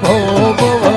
ભોગવ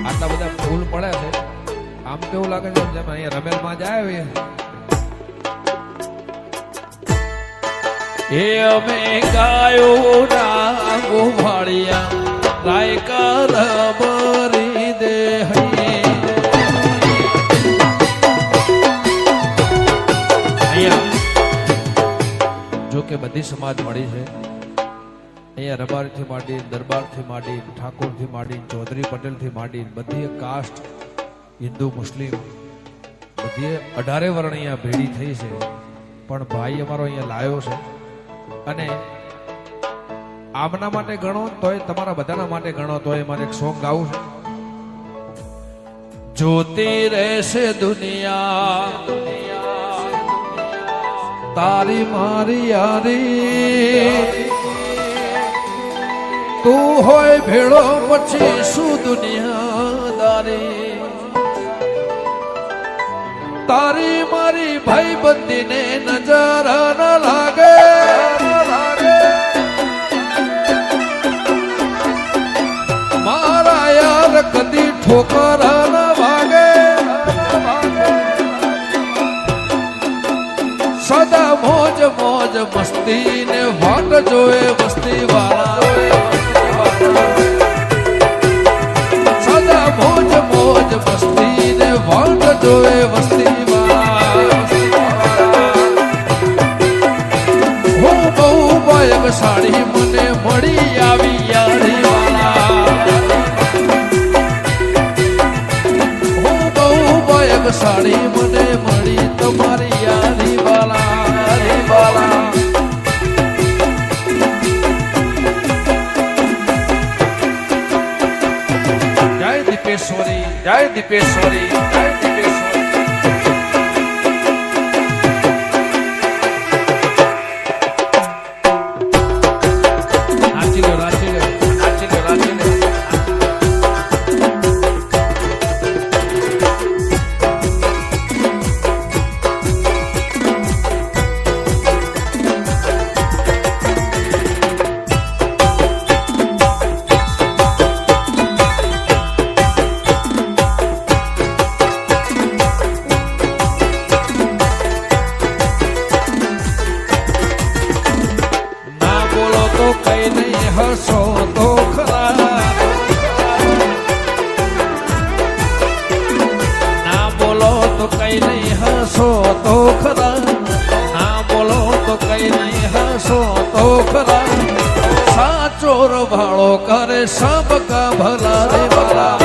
આટલા બધા ફૂલ પડે છે આમ કેવું લાગે છે જેમ અહીંયા રમેલ માં જાય એ અમે ગાયો ના ગોવાળિયા ગાયકા રબરી દે જો કે બધી સમાજ મળી છે અહીંયા રબારથી માંડી દરબારથી માંડી ઠાકોરથી માંડી ચૌધરી પટેલથી માંડી બધી કાસ્ટ હિન્દુ મુસ્લિમ બધી 18 વર્ણ અહીંયા ભેડી થઈ છે પણ ભાઈ અમારો અહીંયા લાયો છે અને આમના માટે ગણો તોય તમારા બધાના માટે ગણો તોય મારે એક સોંગ ગાવું છે જોતી રહેશે દુનિયા તારી મારી યારી તું હોય ભેળો પછી શું દુનિયાદારી તારી મારી ભાઈ બંદીને નજર ન લાગે મારા યાર કદી ઠોકર ન વાગે સદા મોજ મોજ મસ્તી ને વાટ જોએ વસ્તી વાળા સદા મોજ મોજ મસ્તી ને વાટ જોએ વસ્તી વાળા હું બહુ ભાગ્યશાળી મને મળી આવી યારી સાડી મને મળી તમારી યારી વાલા રે વાલા જય દીપેશ્વરી જય દીપેશ્વરી જય દીપેશ્વરી નાચી લો નાચી લો નાચી લો નાચી લો હસો તો ખરા ના બોલો તો કઈ નહીં હસો તો ખરા ના બોલો તો કઈ નહીં હસો તો ખરા સાચો રભાળો કરે સબ કા ભલા રે ભલા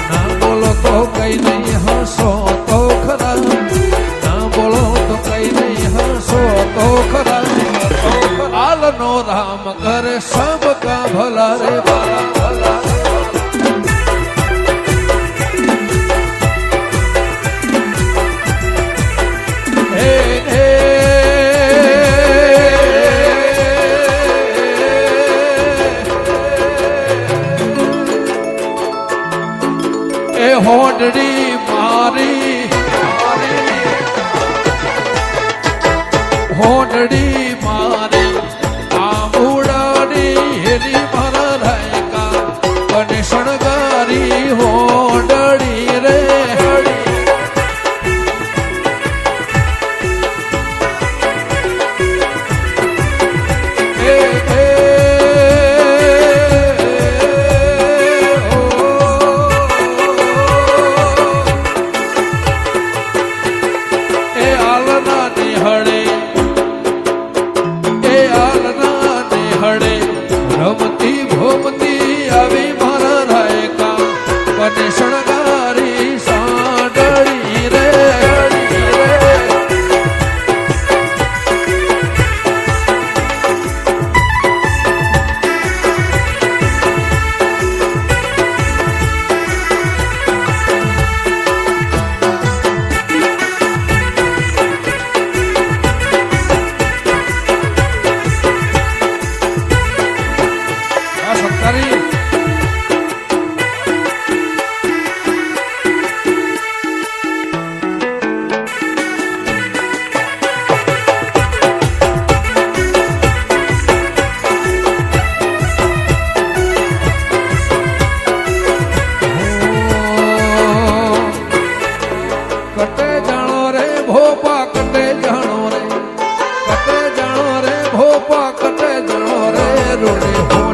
ના બોલો તો કઈ નહીં હસો તો ખરા ના બોલો તો કઈ નહીં હસો તો ખરા આલનો રામ કરે સબ કા ભલા રે ભલા ભલા હોડડી મારી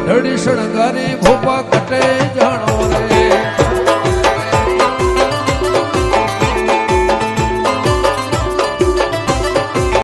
ઓઢડી શણગારી ભોપા કટે જાણો